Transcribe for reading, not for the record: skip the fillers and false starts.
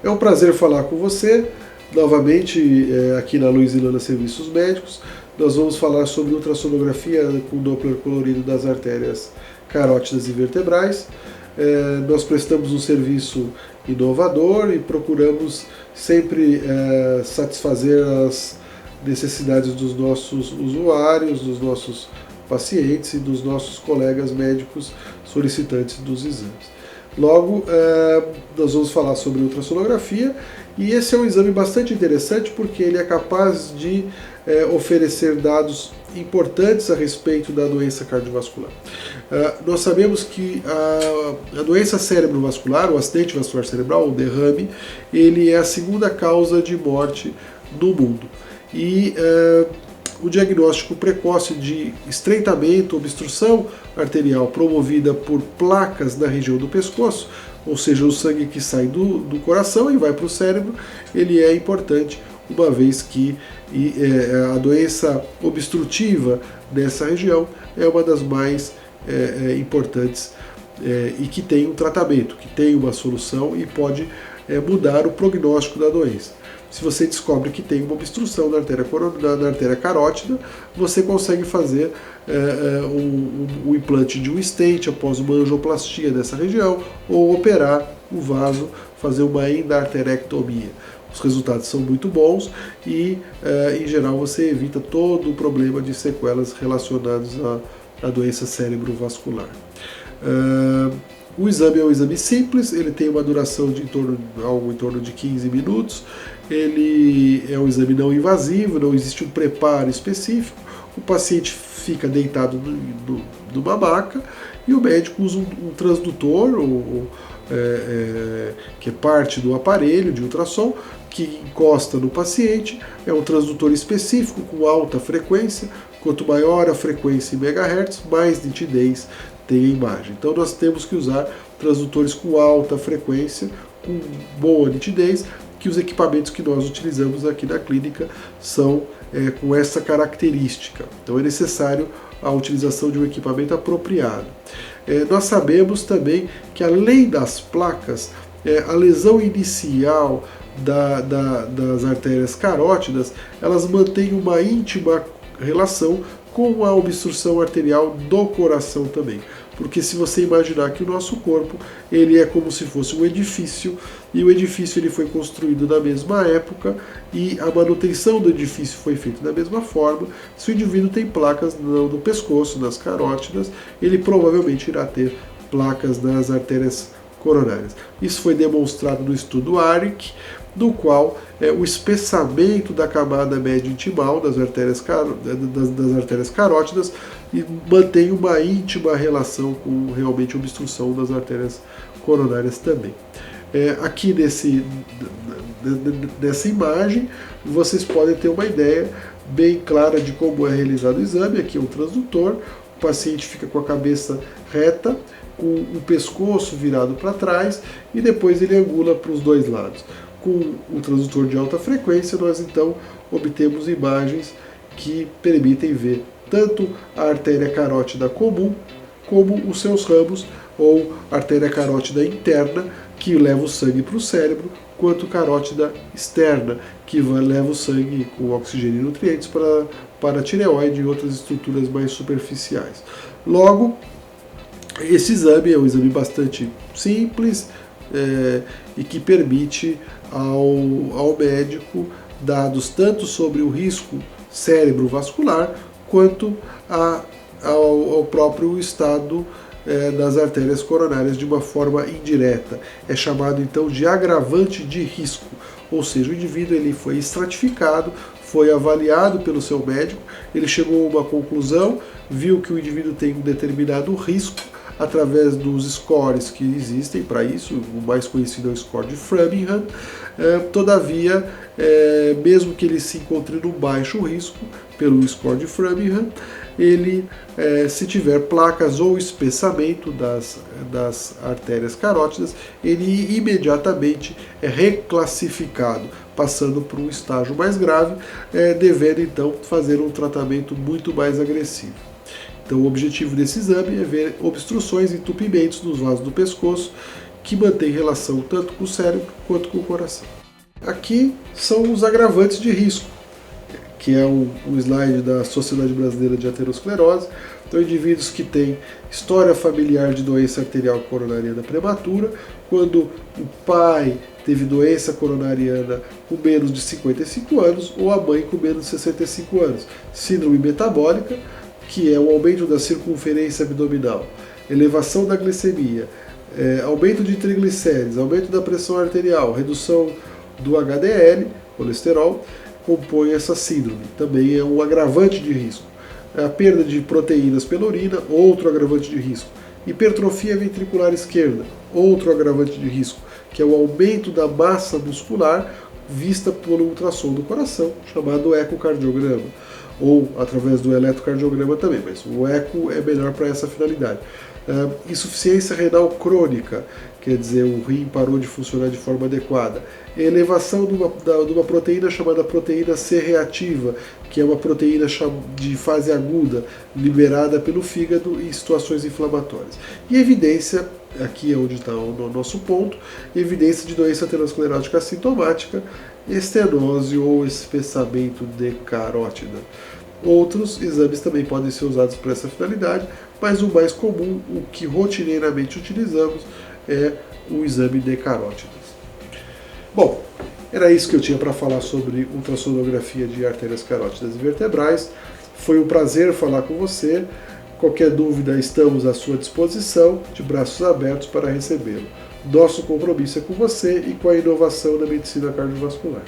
É um prazer falar com você, novamente aqui na Luiz e Lana Serviços Médicos. Nós vamos falar sobre ultrassonografia com Doppler colorido das artérias carótidas e vertebrais. Nós prestamos um serviço inovador e procuramos sempre satisfazer as necessidades dos nossos usuários, dos nossos pacientes e dos nossos colegas médicos solicitantes dos exames. Logo, nós vamos falar sobre ultrassonografia, e esse é um exame bastante interessante porque ele é capaz de oferecer dados importantes a respeito da doença cardiovascular. Nós sabemos que a doença cerebrovascular, o acidente vascular cerebral, o derrame, ele é a segunda causa de morte no mundo. E o diagnóstico precoce de estreitamento, obstrução arterial promovida por placas na região do pescoço, ou seja, o sangue que sai do coração e vai para o cérebro, ele é importante, uma vez que a doença obstrutiva dessa região é uma das mais importantes e que tem um tratamento, que tem uma solução e pode mudar o prognóstico da doença. Se você descobre que tem uma obstrução na artéria carótida, você consegue fazer o implante de um stent após uma angioplastia dessa região, ou operar o vaso, fazer uma endarterectomia. Os resultados são muito bons e, em geral, você evita todo o problema de sequelas relacionadas à doença cerebrovascular. O exame é um exame simples, ele tem uma duração de algo em torno de 15 minutos, ele é um exame não invasivo, não existe um preparo específico, o paciente fica deitado numa maca e o médico usa um transdutor, que é parte do aparelho de ultrassom, que encosta no paciente, é um transdutor específico com alta frequência, quanto maior a frequência em megahertz, mais nitidez tem a imagem. Então nós temos que usar transdutores com alta frequência, com boa nitidez, que os equipamentos que nós utilizamos aqui na clínica são com essa característica. Então é necessário a utilização de um equipamento apropriado. Nós sabemos também que, além das placas, a lesão inicial das artérias carótidas, elas mantêm uma íntima relação com a obstrução arterial do coração também. Porque se você imaginar que o nosso corpo ele é como se fosse um edifício, e o edifício ele foi construído na mesma época e a manutenção do edifício foi feita da mesma forma, se o indivíduo tem placas no pescoço, nas carótidas, ele provavelmente irá ter placas nas artérias coronárias. Isso foi demonstrado no estudo ARIC, no qual o espessamento da camada média intimal das artérias carótidas e mantém uma íntima relação com realmente a obstrução das artérias coronárias também. Aqui nessa imagem vocês podem ter uma ideia bem clara de como é realizado o exame. Aqui é um transdutor, o paciente fica com a cabeça reta, com o pescoço virado para trás e depois ele angula para os dois lados. Com o transdutor de alta frequência, nós então obtemos imagens que permitem ver tanto a artéria carótida comum, como os seus ramos, ou artéria carótida interna, que leva o sangue para o cérebro, quanto carótida externa, que leva o sangue com oxigênio e nutrientes para a tireoide e outras estruturas mais superficiais. Logo, esse exame é um exame bastante simples e que permite ao médico dados tanto sobre o risco cerebrovascular quanto ao próprio estado das artérias coronárias de uma forma indireta. É chamado então de agravante de risco, ou seja, o indivíduo ele foi estratificado, foi avaliado pelo seu médico, ele chegou a uma conclusão, viu que o indivíduo tem um determinado risco através dos scores que existem para isso, o mais conhecido é o score de Framingham. Todavia, mesmo que ele se encontre no baixo risco, pelo score de Framingham, ele, se tiver placas ou espessamento das artérias carótidas, ele imediatamente é reclassificado, passando para um estágio mais grave, devendo então fazer um tratamento muito mais agressivo. Então o objetivo desse exame é ver obstruções e entupimentos nos vasos do pescoço, que mantém relação tanto com o cérebro quanto com o coração. Aqui são os agravantes de risco, que é um slide da Sociedade Brasileira de Aterosclerose. Então, indivíduos que têm história familiar de doença arterial coronariana prematura, quando o pai teve doença coronariana com menos de 55 anos ou a mãe com menos de 65 anos. Síndrome metabólica, que é o aumento da circunferência abdominal, elevação da glicemia, aumento de triglicérides, aumento da pressão arterial, redução do HDL, colesterol, compõe essa síndrome. Também é um agravante de risco. A perda de proteínas pela urina, outro agravante de risco. Hipertrofia ventricular esquerda, outro agravante de risco, que é o aumento da massa muscular vista pelo ultrassom do coração, chamado ecocardiograma, ou através do eletrocardiograma também, mas o eco é melhor para essa finalidade. Insuficiência renal crônica, quer dizer, o rim parou de funcionar de forma adequada. Elevação de uma proteína chamada proteína C reativa, que é uma proteína de fase aguda, liberada pelo fígado em situações inflamatórias. E evidência, aqui é onde está o nosso ponto, evidência de doença aterosclerótica assintomática, estenose ou espessamento de carótida. Outros exames também podem ser usados para essa finalidade, mas o mais comum, o que rotineiramente utilizamos, é o exame de carótidas. Bom, era isso que eu tinha para falar sobre ultrassonografia de artérias carótidas e vertebrais. Foi um prazer falar com você. Qualquer dúvida, estamos à sua disposição, de braços abertos para recebê-lo. Nosso compromisso é com você e com a inovação da medicina cardiovascular.